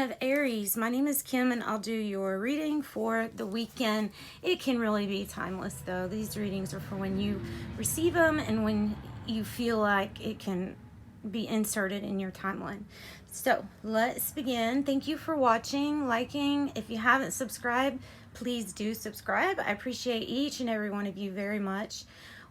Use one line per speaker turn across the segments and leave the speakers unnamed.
of Aries. My name is Kim and I'll do your reading for the weekend. It can really be timeless though. These readings are for when you receive them and when you feel like it can be inserted in your timeline. So let's begin. Thank you for watching, liking. If you haven't subscribed, please do subscribe. I appreciate each and every one of you very much.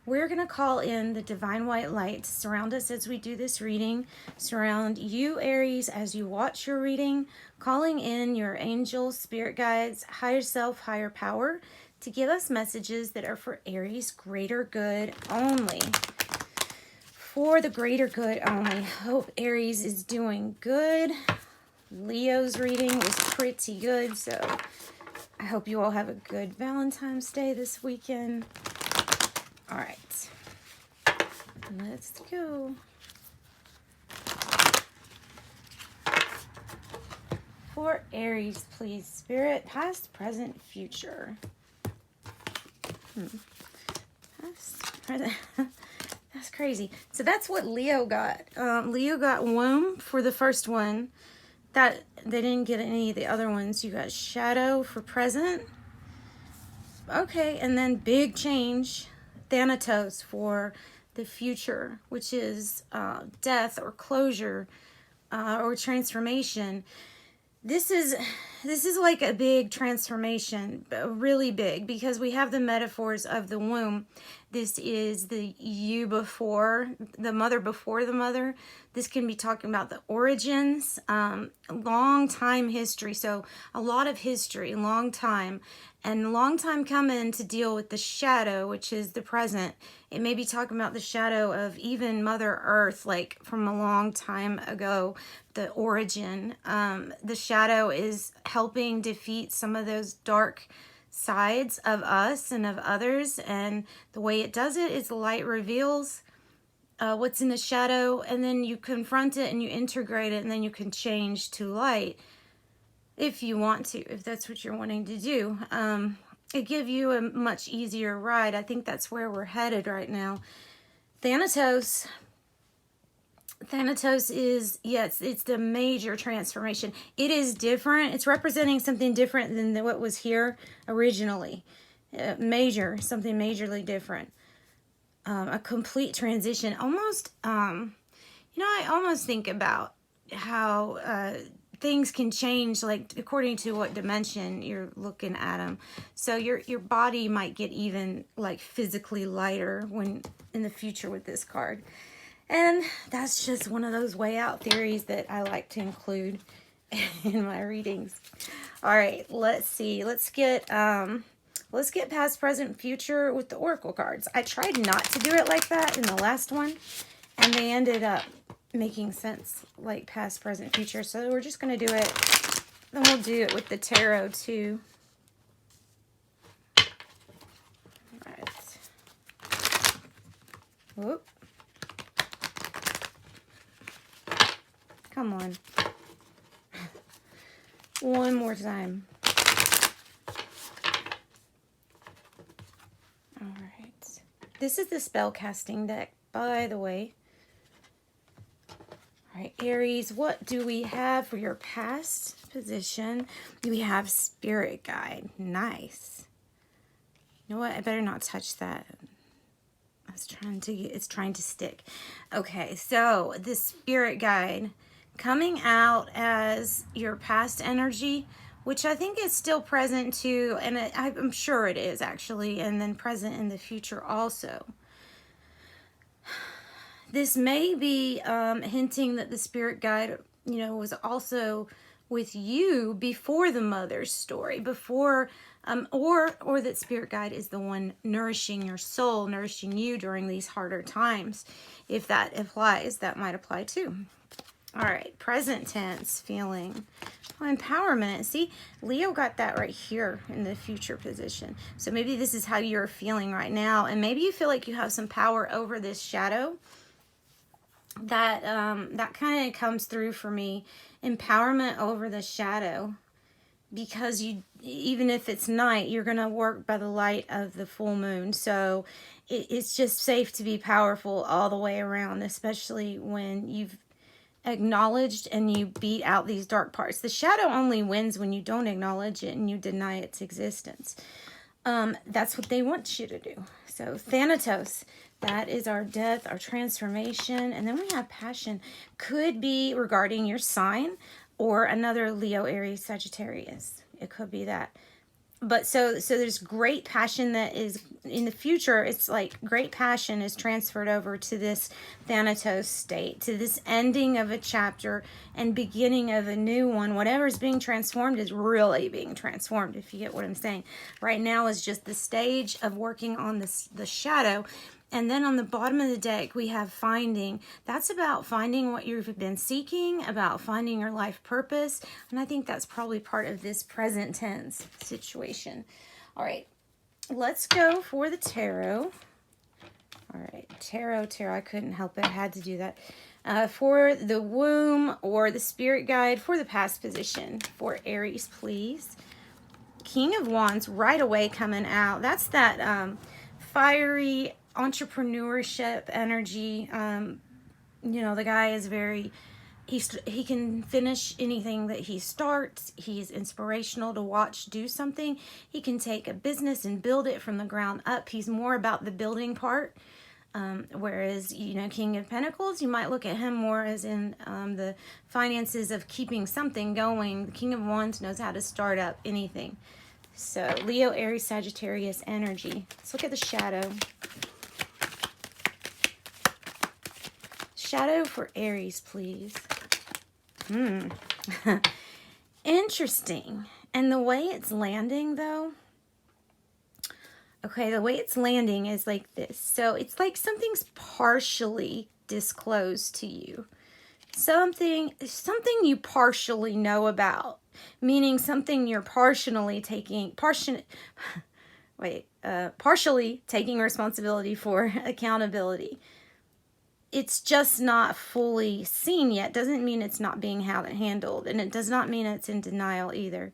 We're going to call in the divine white light to surround us as we do this reading. Surround you, Aries, as you watch your reading, calling in your angels, spirit guides, higher self, higher power to give us messages that are for Aries' greater good only. For the greater good only. Hope Aries is doing good. Leo's reading was pretty good, so I hope you all have a good Valentine's Day this weekend. All right, let's go. For Aries, please, Spirit, past, present, future. Past, present. That's crazy. So that's what Leo got. Leo got womb for the first one. That they didn't get any of the other ones. You got shadow for present. Okay, and then big change. Thanatos for the future, which is death or closure or transformation. This is like a big transformation, really big, because we have the metaphors of the womb. This is the you before, the mother before the mother. This can be talking about the origins, long time history. So a lot of history, long time, and long time coming to deal with the shadow, which is the present. It may be talking about the shadow of even Mother Earth, like from a long time ago, the origin. The shadow is helping defeat some of those dark sides of us and of others, and the way it does it is the light reveals what's in the shadow, and then you confront it and you integrate it, and then you can change to light if you want to, if that's what you're wanting to do. It gives you a much easier ride. I think that's where we're headed right now. Thanatos is, yes, it's the major transformation. It is different. It's representing something different than what was here originally. Something majorly different. A complete transition. Almost, I almost think about how things can change, like according to what dimension you're looking at them. So your body might get even like physically lighter when in the future with this card. And that's just one of those way out theories that I like to include in my readings. All right, let's see. Let's get past, present, future with the oracle cards. I tried not to do it like that in the last one, and they ended up making sense, like past, present, future. So we're just going to do it. Then we'll do it with the tarot too. All right. Whoop. Come on. One more time. All right. This is the spell casting deck, by the way. All right, Aries, what do we have for your past position? We have spirit guide. Nice. You know what? I better not touch that. It's trying to stick. Okay, so the spirit guide coming out as your past energy, which I think is still present too, and I'm sure it is actually, and then present in the future also. This may be hinting that the spirit guide, was also with you before the mother's story, before, or that spirit guide is the one nourishing your soul, nourishing you during these harder times. If that applies, that might apply too. All right, present tense feeling. Empowerment. See, Leo got that right here in the future position. So maybe this is how you're feeling right now, and maybe you feel like you have some power over this shadow. That kind of comes through for me. Empowerment over the shadow, because even if it's night, you're going to work by the light of the full moon. So it's just safe to be powerful all the way around, especially when you've acknowledged and you beat out these dark parts. The shadow only wins when you don't acknowledge it and you deny its existence. That's what they want you to do. So Thanatos, that is our death, our transformation. And then we have passion. Could be regarding your sign or another Leo, Aries, Sagittarius. It could be that. But so there's great passion that is in the future. It's like great passion is transferred over to this Thanatos state, to this ending of a chapter and beginning of a new one. Whatever is being transformed is really being transformed, if you get what I'm saying. Right now is just the stage of working on the shadow. And then on the bottom of the deck, we have finding. That's about finding what you've been seeking, about finding your life purpose. And I think that's probably part of this present tense situation. All right, let's go for the tarot. All right, tarot. I couldn't help it. I had to do that. For the womb or the spirit guide for the past position for Aries, please. King of Wands right away coming out. That's that fiery entrepreneurship energy. You know, the guy is very, he can finish anything that he starts. He's inspirational to watch do something. He can take a business and build it from the ground up. He's more about the building part. Whereas, you know, King of Pentacles, you might look at him more as in the finances of keeping something going. The King of Wands knows how to start up anything. So Leo, Aries, Sagittarius energy. Let's look at the shadow. Shadow for Aries, please. Interesting. And the way it's landing, though. Okay, the way it's landing is like this. So it's like something's partially disclosed to you. Something you partially know about. Meaning something you're partially taking responsibility for, accountability. It's just not fully seen yet. Doesn't mean it's not being handled. And it does not mean it's in denial either.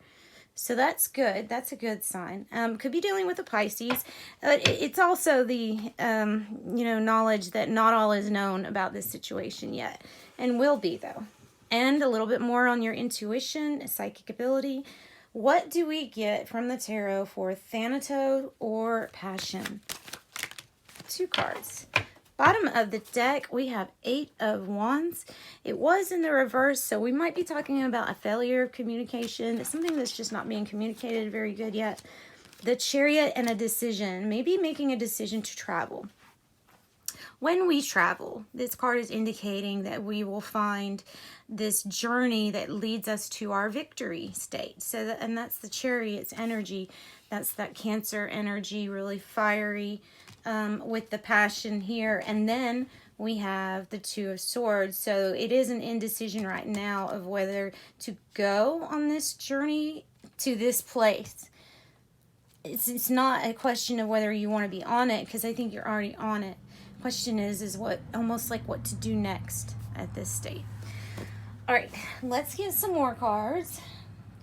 So that's good. That's a good sign. Could be dealing with a Pisces. It's also the, you know, knowledge that not all is known about this situation yet. And will be, though. And a little bit more on your intuition, psychic ability. What do we get from the tarot for Thanatos or passion? 2 cards. Bottom of the deck, we have 8 of Wands. It was in the reverse, so we might be talking about a failure of communication. It's something that's just not being communicated very good yet. The Chariot and a decision, maybe making a decision to travel. When we travel, this card is indicating that we will find this journey that leads us to our victory state. So and that's the Chariot's energy. That's that Cancer energy, really fiery. With the passion here, and then we have the 2 of Swords. So it is an indecision right now of whether to go on this journey to this place. It's not a question of whether you want to be on it, because I think you're already on it. Question is what, almost like what to do next at this state. All right, let's get some more cards.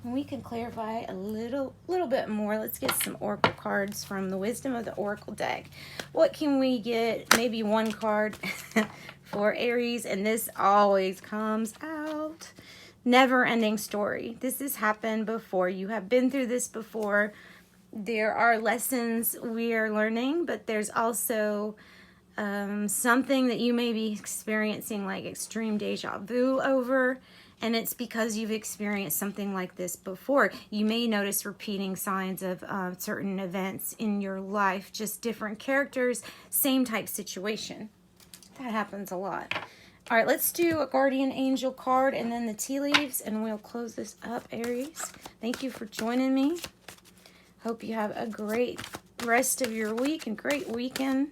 And we can clarify a little bit more. Let's get some oracle cards from the Wisdom of the Oracle deck. What can we get? Maybe 1 card for Aries, and this always comes out. Never-ending story. This has happened before. You have been through this before. There are lessons we are learning, but there's also something that you may be experiencing like extreme deja vu over. And it's because you've experienced something like this before. You may notice repeating signs of certain events in your life, just different characters, same type situation. That happens a lot. All right, let's do a guardian angel card and then the tea leaves, and we'll close this up, Aries. Thank you for joining me. Hope you have a great rest of your week and great weekend.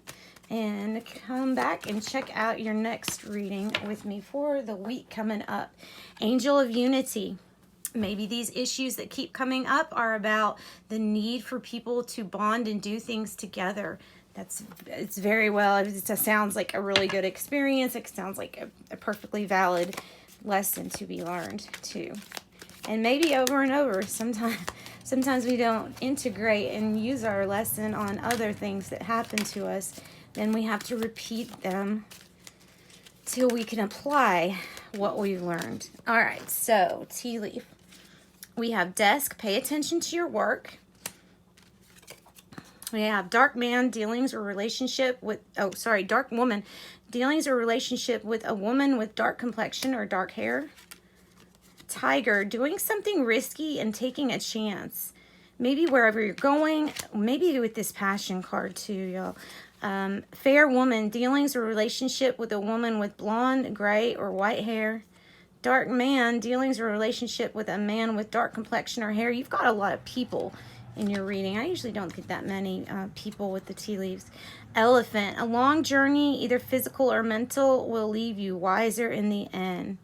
And come back and check out your next reading with me for the week coming up. Angel of Unity. Maybe these issues that keep coming up are about the need for people to bond and do things together. It's very well. It sounds like a really good experience. It sounds like a perfectly valid lesson to be learned too. And maybe over and over. Sometimes we don't integrate and use our lesson on other things that happen to us. Then we have to repeat them till we can apply what we've learned. All right, so tea leaf. We have desk, pay attention to your work. We have dark man, dealings or relationship with, dark woman, dealings or relationship with a woman with dark complexion or dark hair. Tiger, doing something risky and taking a chance. Maybe wherever you're going, maybe with this passion card too, y'all. Fair woman, dealings or relationship with a woman with blonde, gray, or white hair. Dark man, dealings or relationship with a man with dark complexion or hair. You've got a lot of people in your reading. I usually don't get that many people with the tea leaves. Elephant, a long journey, either physical or mental, will leave you wiser in the end.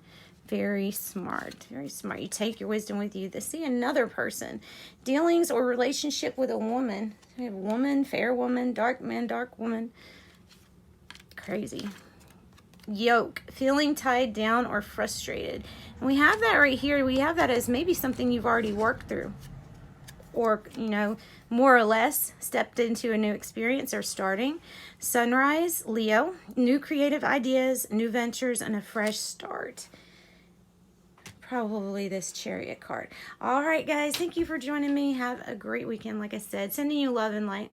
Very smart, very smart. You take your wisdom with you. To see another person. Dealings or relationship with a woman. We have woman, fair woman, dark man, dark woman. Crazy. Yoke, feeling tied down or frustrated. And we have that right here. We have that as maybe something you've already worked through. Or, you know, more or less stepped into a new experience or starting. Sunrise, Leo, new creative ideas, new ventures, and a fresh start. Probably this Chariot card. All right, guys, thank you for joining me. Have a great weekend. Like I said, sending you love and light.